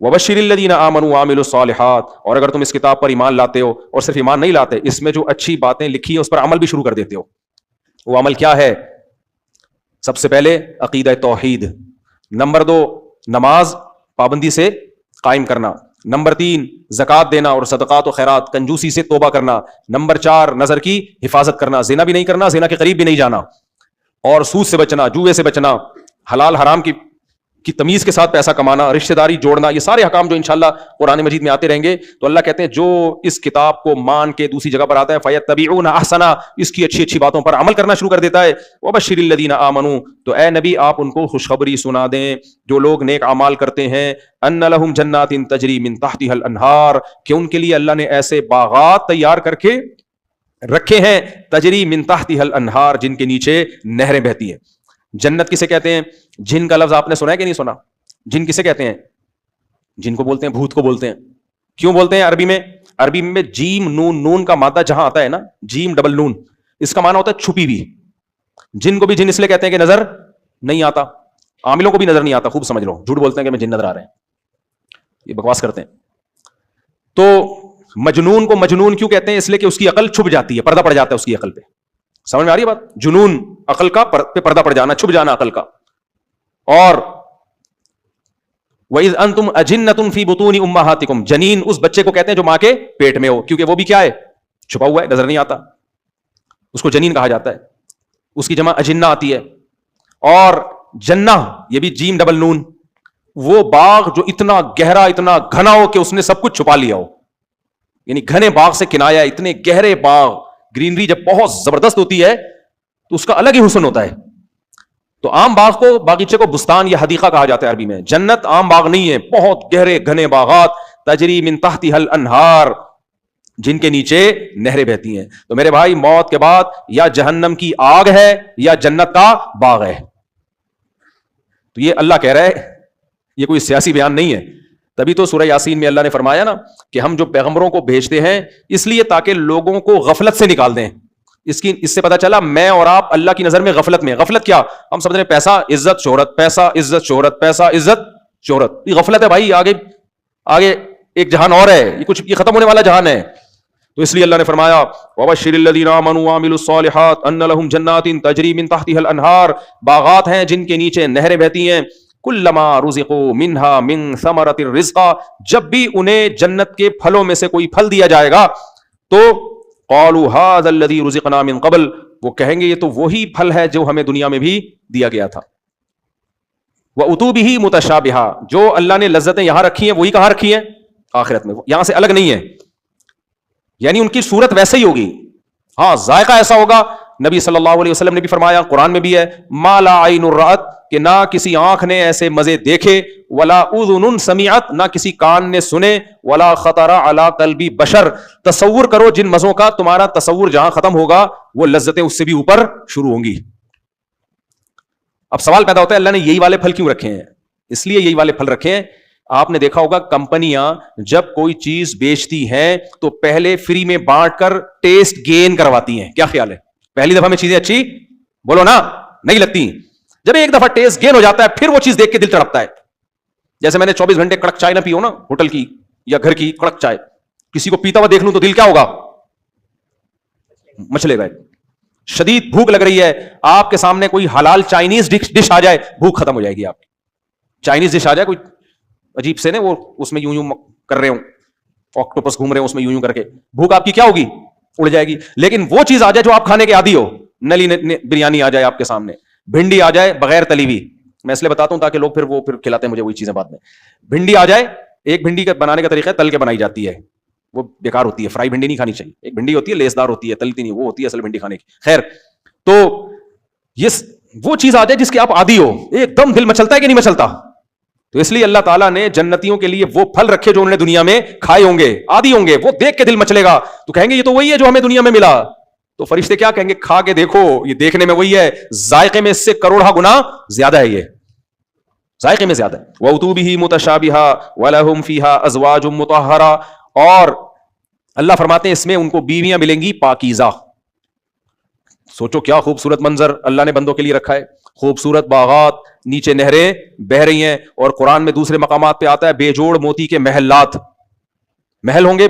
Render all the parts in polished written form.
وبشر الذین آمنوا وعملوا الصالحات، اور اگر تم اس کتاب پر ایمان لاتے ہو اور صرف ایمان نہیں لاتے، اس میں جو اچھی باتیں لکھی ہیں اس پر عمل بھی شروع کر دیتے ہو، وہ عمل کیا ہے؟ سب سے پہلے عقیدہ توحید، نمبر 2 نماز پابندی سے قائم کرنا، نمبر 3 زکوٰۃ دینا اور صدقات و خیرات کنجوسی سے توبہ کرنا، نمبر 4 نظر کی حفاظت کرنا، زنا بھی نہیں کرنا، زنا کے قریب بھی نہیں جانا، اور سود سے بچنا، جوئے سے بچنا، حلال حرام کی تمیز کے ساتھ پیسہ کمانا، رشتہ داری جوڑنا، یہ سارے احکام جو انشاءاللہ قرآن مجید میں آتے رہیں گے. تو اللہ کہتے ہیں جو اس کتاب کو مان کے دوسری جگہ پر آتا ہے فَيَتَّبِعُونَ أَحْسَنَ، اس کی اچھی اچھی باتوں پر عمل کرنا شروع کر دیتا ہے. وَبَشِّرِ الَّذِينَ آمَنُوا، تو اے نبی آپ ان کو خوشخبری سنا دیں جو لوگ نیک اعمال کرتے ہیں، أَنَّ لَهُمْ جَنَّاتٍ تَجْرِي مِن تَحْتِهَا الْأَنْهَارُ، کہ ان کے لیے اللہ نے ایسے باغات تیار کر کے رکھے ہیں، تجری من تحتها الانہار، جن کے نیچے نہریں بہتی ہیں. جنت کسے کہتے ہیں؟ جن کا لفظ آپ نے سنا ہے کہ نہیں سنا؟ جن کسے کہتے ہیں؟ جن کو بولتے ہیں بھوت کو بولتے ہیں. کیوں بولتے ہیں عربی میں؟ عربی میں جیم نون، نون کا مادہ جہاں آتا ہے نا، جیم ڈبل نون، اس کا معنی ہوتا ہے چھپی ہوئی. جن کو بھی جن اس لیے کہتے ہیں کہ نظر نہیں آتا. عاملوں کو بھی نظر نہیں آتا، خوب سمجھ لو، جھوٹ بولتے ہیں کہ میں جن نظر آ رہے ہیں، یہ بکواس کرتے ہیں. تو مجنون کو مجنون کیوں کہتے ہیں؟ اس لیے کہ اس کی عقل چھپ جاتی ہے، پردہ پڑ جاتا ہے اس کی عقل پہ. سمجھ میں آ رہی ہے بات؟ جنون عقل کا پہ پردہ پڑ جانا، چھپ جانا عقل کا. اور وَإِذْ أَنْتُمْ أَجِنَّةٌ فِي بُطُونِ أُمَّهَاتِكُمْ، جنین اس بچے کو کہتے ہیں جو ماں کے پیٹ میں ہو، کیونکہ وہ بھی کیا ہے؟ چھپا ہوا ہے، نظر نہیں آتا، اس کو جنین کہا جاتا ہے. اس کی جمع اجنہ آتی ہے. اور جنہ یہ بھی جیم ڈبل نون، وہ باغ جو اتنا گہرا اتنا گھنا ہو کہ اس نے سب کچھ چھپا لیا ہو، یعنی گھنے باغ سے کنایا ہے. اتنے گہرے باغ، گرینری جب بہت زبردست ہوتی ہے تو اس کا الگ ہی حسن ہوتا ہے. تو عام باغ کو، باغیچے کو بستان یا حدیقہ کہا جاتا ہے عربی میں. جنت عام باغ نہیں ہے، بہت گہرے گھنے باغات، تجری من تحتها الانہار، جن کے نیچے نہریں بہتی ہیں. تو میرے بھائی موت کے بعد یا جہنم کی آگ ہے یا جنت کا باغ ہے. تو یہ اللہ کہہ رہا ہے، یہ کوئی سیاسی بیان نہیں ہے. تبھی تو سورہ یاسین میں اللہ نے فرمایا نا کہ ہم جو پیغمبروں کو بھیجتے ہیں اس لیے تاکہ لوگوں کو غفلت سے نکال دیں. اس سے پتا چلا میں اور آپ اللہ کی نظر میں غفلت میں. غفلت کیا؟ ہم سمجھ رہے ہیں پیسہ عزت شہرت، پیسہ عزت شہرت، پیسہ عزت شہرت. یہ غفلت ہے بھائی. آگے ایک جہان اور ہے، یہ ختم ہونے والا جہان ہے. تو اس لیے اللہ نے فرمایا وَبَشِّرِ الَّذِينَ آمَنُوا وَعَمِلُوا الصَّالِحَاتِ أَنَّ لَهُمْ جَنَّاتٍ تَجْرِي مِن تَحْتِهَا الْأَنْهَارُ، باغات ہیں جن کے نیچے نہریں بہتی ہیں. كُلَّمَا رُزِقُوا مِنْهَا مِن ثَمَرَةٍ رِزْقًا، جب بھی انہیں جنت کے پھلوں میں سے کوئی پھل دیا جائے گا تو قالوا هذا الذي رزقنا من قبل، وہ کہیں گے یہ تو وہی پھل ہے جو ہمیں دنیا میں بھی دیا گیا تھا. وَأُتُوا بِهِ مُتَشَابِهًا، جو اللہ نے لذتیں یہاں رکھی ہیں وہی کہاں رکھی ہیں؟ آخرت میں، یہاں سے الگ نہیں ہے. یعنی ان کی صورت ویسے ہی ہوگی، ہاں ذائقہ ایسا ہوگا. نبی صلی اللہ علیہ وسلم نے بھی فرمایا، قرآن میں بھی ہے، ما لا عین رأت، کہ نہ کسی آنکھ نے ایسے مزے دیکھے، ولا اذن سمعت، نہ کسی کان نے سنے، ولا خطر علی قلب بشر. تصور کرو جن مزوں کا، تمہارا تصور جہاں ختم ہوگا وہ لذتیں اس سے بھی اوپر شروع ہوں گی. اب سوال پیدا ہوتا ہے اللہ نے یہی والے پھل کیوں رکھے ہیں؟ اس لیے یہی والے پھل رکھے ہیں. آپ نے دیکھا ہوگا کمپنیاں جب کوئی چیز بیچتی ہیں تو پہلے فری میں بانٹ کر ٹیسٹ گین کرواتی ہیں. کیا خیال ہے؟ پہلی دفعہ میں چیزیں اچھی بولو نا نہیں لگتی، جب ایک دفعہ ٹیسٹ گین ہو جاتا ہے پھر وہ چیز دیکھ کے دل تڑپتا ہے. جیسے میں نے 24 گھنٹے کڑک چائے نہ پیو نا، ہوٹل کی یا گھر کی کڑک چائے، کسی کو پیتا ہوا دیکھ لوں تو دل کیا ہوگا؟ مچلے گئے. شدید بھوک لگ رہی ہے، آپ کے سامنے کوئی حلال چائنیز ڈش آ جائے، بھوک ختم ہو جائے گی آپ کی. چائنیز ڈش آ جائے کوئی عجیب سے نا، وہ اس میں یوں کر رہے ہوں، آکٹوپس گھوم رہے ہوں اس میں یوں کر کے، بھوک آپ کی کیا ہوگی؟ اڑ جائے گی. لیکن وہ چیز آ جائے جو آپ کھانے کے عادی ہو، نلی بریانی آ جائے آپ کے سامنے، بھنڈی آ جائے بغیر تلی ہوئی، میں اس لیے بتاتا ہوں تاکہ لوگ پھر کھلاتے ہیں مجھے وہی چیزیں بعد میں. بھنڈی آ جائے، ایک بھنڈی کا بنانے کا طریقہ ہے تل کے بنائی جاتی ہے، وہ بیکار ہوتی ہے، فرائی بھنڈی نہیں کھانی چاہیے. ایک بھنڈی ہوتی ہے لیسدار ہوتی ہے، تلتی نہیں، وہ ہوتی ہے اصل بھنڈی کھانے کی. خیر، تو یہ وہ چیز آ جائے جس کے آپ عادی ہو، ایک دم دل مچلتا ہے کہ نہیں مچلتا؟ تو اس لیے اللہ تعالیٰ نے جنتیوں کے لیے وہ پھل رکھے جو انہوں نے دنیا میں کھائے ہوں گے، عادی ہوں گے، وہ دیکھ کے دل مچلے گا تو کہیں گے یہ تو وہی ہے جو ہمیں دنیا میں ملا. تو فرشتے کیا کہیں گے؟ کھا کے دیکھو، یہ دیکھنے میں وہی ہے، ذائقے میں اس سے کروڑا گنا زیادہ ہے، یہ ذائقے میں زیادہ ہے. وَأُتُوا بِهِ مُتَشَابِهًا وَلَهُمْ فِيهَا أَزْوَاجٌ مُطَهَّرَةٌ، اور اللہ فرماتے ہیں اس میں ان کو بیویاں ملیں گی پاکیزہ. سوچو کیا خوبصورت منظر اللہ نے بندوں کے لیے رکھا ہے. خوبصورت باغات, نیچے نہریں بہ رہی ہیں, اور قرآن میں دوسرے مقامات پہ آتا ہے بے جوڑ موتی کے محلات, محل ہوں گے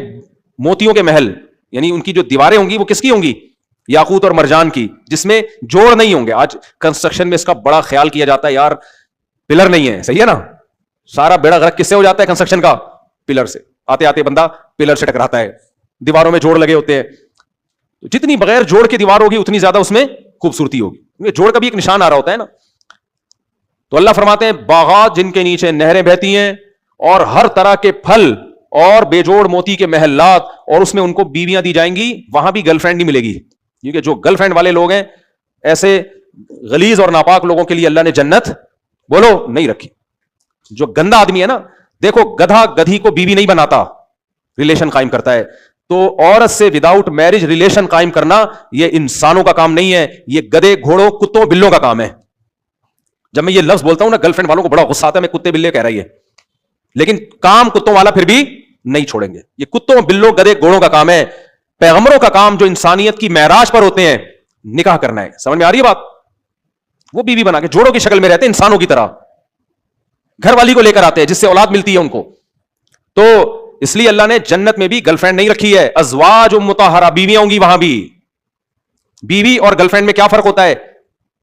موتیوں کے محل, یعنی ان کی جو دیواریں ہوں گی وہ کس کی ہوں گی؟ یاقوت اور مرجان کی, جس میں جوڑ نہیں ہوں گے. آج کنسٹرکشن میں اس کا بڑا خیال کیا جاتا ہے, یار پلر نہیں ہے, صحیح ہے نا, سارا بیڑا غرق کس سے ہو جاتا ہے کنسٹرکشن کا؟ پلر سے. آتے آتے بندہ پلر سے ٹکراتا ہے, دیواروں میں جوڑ لگے ہوتے ہیں. جتنی بغیر جوڑ کی دیوار ہوگی اتنی زیادہ اس میں خوبصورتی ہوگی, جوڑ کا بھی ایک نشان آ رہا ہوتا ہے نا. تو اللہ فرماتے ہیں باغات جن کے نیچے نہریں بہتی ہیں, اور ہر طرح کے پھل اور بے جوڑ موتی کے محلات, اور اس میں ان کو بیویاں دی جائیں گی. وہاں بھی گرل فرینڈ نہیں ملے گی, کیونکہ جو گرل فرینڈ والے لوگ ہیں ایسے غلیظ اور ناپاک لوگوں کے لیے اللہ نے جنت بولو نہیں رکھی. جو گندا آدمی ہے نا, دیکھو گدھا گدھی کو بیوی نہیں بناتا, ریلیشن قائم کرتا ہے. تو عورت سے وداؤٹ میرج ریلیشن قائم کرنا یہ انسانوں کا کام نہیں ہے, یہ گدے گھوڑوں کتوں بلوں کا کام ہے. جب میں یہ لفظ بولتا ہوں نا گرل فرینڈ والوں کو بڑا غصہ آتا ہے, میں کتے بلے کہہ رہی ہے, لیکن کام کتوں والا پھر بھی نہیں چھوڑیں گے. یہ کتوں بلوں گدے گھوڑوں کا کام ہے. پیغمبروں کا کام جو انسانیت کی معراج پر ہوتے ہیں نکاح کرنا ہے. سمجھ میں آ رہی ہے بات؟ وہ بیوی بنا کے جوڑوں کی شکل میں رہتے ہیں انسانوں کی طرح, گھر والی کو لے کر آتے ہیں جس سے اولاد ملتی ہے ان کو. تو اس لیے اللہ نے جنت میں بھی گرل فرینڈ نہیں رکھی ہے, ازواج مطہرہ, بیویاں ہوں گی وہاں بھی. بیوی اور گرل فرینڈ میں کیا فرق ہوتا ہے؟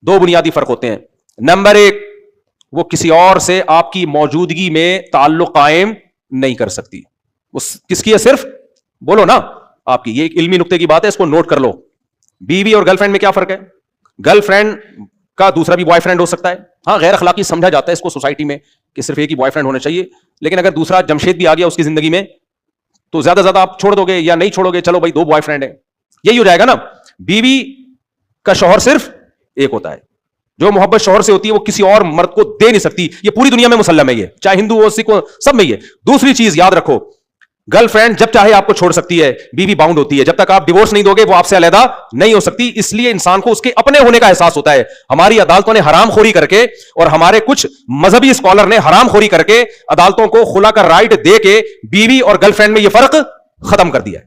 دو بنیادی فرق ہوتے ہیں. نمبر ایک, وہ کسی اور سے آپ کی موجودگی میں تعلق قائم نہیں کر سکتی. وہ کس کی ہے؟ صرف بولو نا آپ کی. یہ ایک علمی نقطے کی بات ہے, اس کو نوٹ کر لو. بیوی اور گرل فرینڈ میں کیا فرق ہے؟ گرل فرینڈ کا دوسرا بھی بوائے فرینڈ ہو سکتا ہے. ہاں غیر اخلاقی سمجھا جاتا ہے اس کو سوسائٹی میں کہ صرف ایک ہی بوائے فرینڈ ہونا چاہیے, لیکن اگر دوسرا جمشید بھی آ گیا اس کی زندگی میں تو زیادہ زیادہ آپ چھوڑ دو گے یا نہیں چھوڑو گے, چلو بھائی دو بوائے فرینڈ ہیں, یہی ہو جائے گا نا. بیوی کا شوہر صرف ایک ہوتا ہے. جو محبت شوہر سے ہوتی ہے وہ کسی اور مرد کو دے نہیں سکتی. یہ پوری دنیا میں مسلم ہے, یہ چاہے ہندو ہو سکھ ہو سب میں. یہ دوسری چیز یاد رکھو, گرل فرینڈ جب چاہے آپ کو چھوڑ سکتی ہے, بیوی باؤنڈ ہوتی ہے. جب تک آپ ڈیورس نہیں دو گے وہ آپ سے علیحدہ نہیں ہو سکتی. اس لیے انسان کو اس کے اپنے ہونے کا احساس ہوتا ہے. ہماری عدالتوں نے حرام خوری کر کے, اور ہمارے کچھ مذہبی اسکالر نے حرام خوری کر کے عدالتوں کو خلا کا رائٹ دے کے بیوی اور گرل فرینڈ میں یہ فرق ختم کر دیا ہے.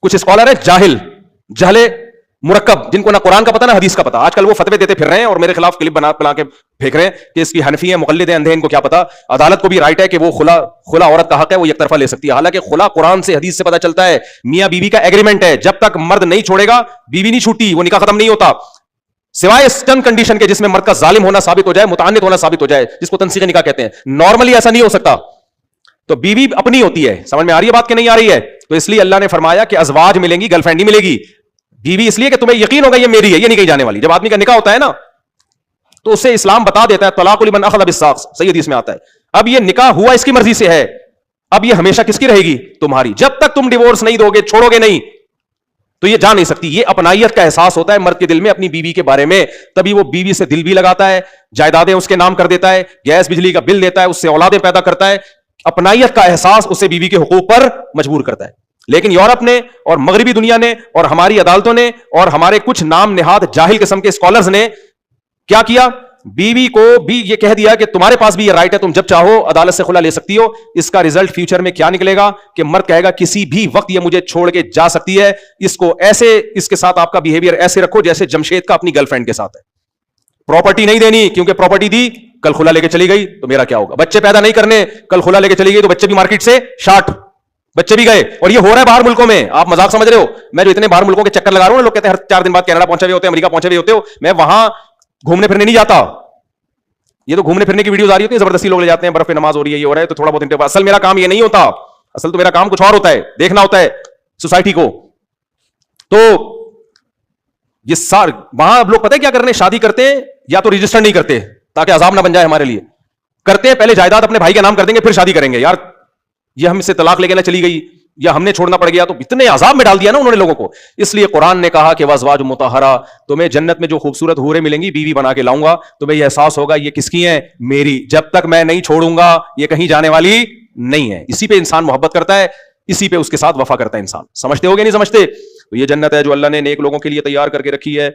کچھ اسکالر ہیں جہل مرکب, جن کو نہ قرآن کا پتہ نہ حدیث کا پتہ. آج کل وہ فتوے دیتے پھر رہے ہیں اور میرے خلاف کلپ بنا کے پھینک رہے ہیں کہ اس کی حنفی ہیں, مقلد ہیں, اندھے, ان کو کیا پتا. عدالت کو بھی رائٹ ہے کہ وہ خلا عورت کا حق ہے, وہ یک طرفہ لے سکتی ہے. حالانکہ خلا قرآن سے حدیث سے پتہ چلتا ہے میاں بیوی کا ایگریمنٹ ہے. جب تک مرد نہیں چھوڑے گا بیوی نہیں چھوٹی, وہ نکاح ختم نہیں ہوتا, سوائے اسٹن کنڈیشن کے جس میں مرد کا ظالم ہونا ثابت ہو جائے, متعنت ہونا ثابت ہو جائے, جس کو تنسیخ نکاح کہتے ہیں. نارملی ایسا نہیں ہو سکتا. تو بیوی اپنی ہوتی ہے. سمجھ میں آ رہی ہے بات کہ نہیں آ رہی ہے؟ تو اس لیے اللہ نے فرمایا کہ ازواج ملیں گی, گرل فرینڈ نہیں ملے گی. بیوی اس لیے کہ تمہیں یقین ہوگا یہ میری ہے, یہ نہیں کہیں جانے والی. جب آدمی کا نکاح ہوتا ہے نا تو اسے اسلام بتا دیتا ہے طلاق لمن اخذ بالساق, صحیح حدیث میں آتا ہے. اب یہ نکاح ہوا اس کی مرضی سے ہے, اب یہ ہمیشہ کس کی رہے گی؟ تمہاری. جب تک تم ڈیورس نہیں دو گے, چھوڑو گے نہیں, تو یہ جا نہیں سکتی. یہ اپنائیت کا احساس ہوتا ہے مرد کے دل میں اپنی بیوی کے بارے میں, تبھی وہ بیوی سے دل بھی لگاتا ہے, جائیدادیں اس کے نام کر دیتا ہے, گیس بجلی کا بل دیتا ہے, اس سے اولادیں پیدا کرتا ہے. اپنائیت کا احساس اسے بیوی کے حقوق پر مجبور کرتا ہے. لیکن یورپ نے اور مغربی دنیا نے اور ہماری عدالتوں نے اور ہمارے کچھ نام نہاد جاہل قسم کے اسکالرز نے کیا کیا؟ بیوی کو بھی یہ کہہ دیا کہ تمہارے پاس بھی یہ رائٹ ہے, تم جب چاہو عدالت سے خلا لے سکتی ہو. اس کا ریزلٹ فیوچر میں کیا نکلے گا کہ مرد کہے گا کسی بھی وقت یہ مجھے چھوڑ کے جا سکتی ہے. اس کو ایسے, اس کے ساتھ آپ کا بیہیویئر ایسے رکھو جیسے جمشید کا اپنی گرل فرینڈ کے ساتھ ہے. پراپرٹی نہیں دینی, کیونکہ پراپرٹی دی کل خلا لے کے چلی گئی تو میرا کیا ہوگا. بچے پیدا نہیں کرنے, کل خلا لے کے چلی گئی تو بچے بھی مارکیٹ سے شارٹ, بچے بھی گئے. اور یہ ہو رہا ہے باہر ملکوں میں. آپ مذاق سمجھ رہے ہو؟ میں جو اتنے باہر ملکوں کے چکر لگا رہا ہوں, لوگ کہتے ہیں ہر 4 دن بعد کینیڈا پہنچے ہوئے ہوتے ہیں, امریکہ پہنچے ہوئے ہوتے ہو. میں وہاں گھومنے پھرنے نہیں جاتا. یہ تو گھومنے پھرنے کی ویڈیوز آ رہی ہوتی ہیں, زبردستی لوگ لے جاتے ہیں, برف پہ نماز ہو رہی ہے, یہ ہو رہا ہے, تو تھوڑا بہت. اصل میرا کام یہ نہیں ہوتا, اصل تو میرا کام کچھ اور ہوتا ہے, دیکھنا ہوتا ہے سوسائٹی کو. تو یہ وہاں اب لوگ پتہ ہے کیا کرنے, شادی کرتے ہیں یا تو رجسٹر نہیں کرتے تاکہ عذاب نہ بن جائے ہمارے لیے, کرتے ہیں پہلے جائیداد اپنے بھائی کے نام کر دیں گے پھر شادی کریں گے. یار یہ ہم سے طلاق لے کے نہ چلی گئی یا ہم نے چھوڑنا پڑ گیا, تو اتنے عذاب میں ڈال دیا نا انہوں نے لوگوں کو. اس لیے قرآن نے کہا کہ وازواج مطہرہ, تمہیں جنت میں جو خوبصورت حوریں ملیں گی بیوی بنا کے لاؤں گا, تمہیں یہ احساس ہوگا یہ کس کی ہیں؟ میری. جب تک میں نہیں چھوڑوں گا یہ کہیں جانے والی نہیں ہے. اسی پہ انسان محبت کرتا ہے, اسی پہ اس کے ساتھ وفا کرتا ہے انسان. سمجھتے ہو گے نہیں سمجھتے؟ تو یہ جنت ہے جو اللہ نے نیک لوگوں کے لیے تیار کر کے رکھی ہے.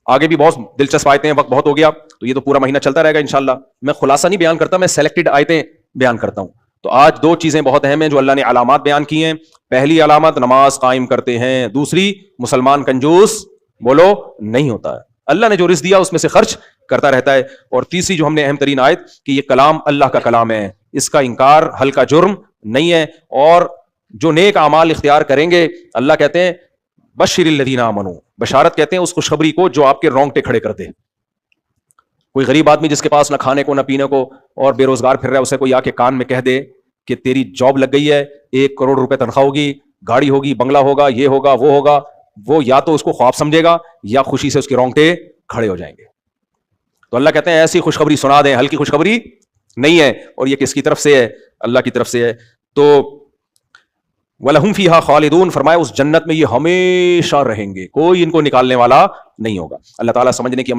آگے بھی بہت دلچسپ آیتیں ہیں, وقت بہت ہو گیا تو یہ تو پورا مہینہ چلتا رہے گا انشاءاللہ. میں خلاصہ نہیں بیان کرتا, میں سیلیکٹڈ آیتیں بیان کرتا ہوں. تو آج 2 چیزیں بہت اہم ہیں جو اللہ نے علامات بیان کی ہیں. پہلی علامت نماز قائم کرتے ہیں, دوسری مسلمان کنجوس بولو نہیں ہوتا ہے. اللہ نے جو رزق دیا اس میں سے خرچ کرتا رہتا ہے. اور تیسری جو ہم نے اہم ترین آیت کہ یہ کلام اللہ کا کلام ہے, اس کا انکار ہلکا جرم نہیں ہے. اور جو نیک اعمال اختیار کریں گے, اللہ کہتے ہیں بشر الذین آمنوا, بشارت کہتے ہیں اس خوشخبری کو جو آپ کے رونگٹے کھڑے کر دے. کوئی غریب آدمی جس کے پاس نہ کھانے کو نہ پینے کو اور بے روزگار پھر رہا ہے, اسے کوئی آ کے کان میں کہہ دے کہ تیری جاب لگ گئی ہے, 1 کروڑ روپے تنخواہ ہوگی, گاڑی ہوگی, بنگلہ ہوگا, یہ ہوگا, وہ ہوگا, وہ یا تو اس کو خواب سمجھے گا یا خوشی سے اس کے رونگٹے کھڑے ہو جائیں گے. تو اللہ کہتے ہیں ایسی خوشخبری سنا دیں, ہلکی خوشخبری نہیں ہے. اور یہ کس کی طرف سے ہے؟ اللہ کی طرف سے ہے. تو وَلَهُمْ فِيهَا خَالِدُونَ, فرمایا اس جنت میں یہ ہمیشہ رہیں گے, کوئی ان کو نکالنے والا نہیں ہوگا. اللہ تعالیٰ سمجھنے کی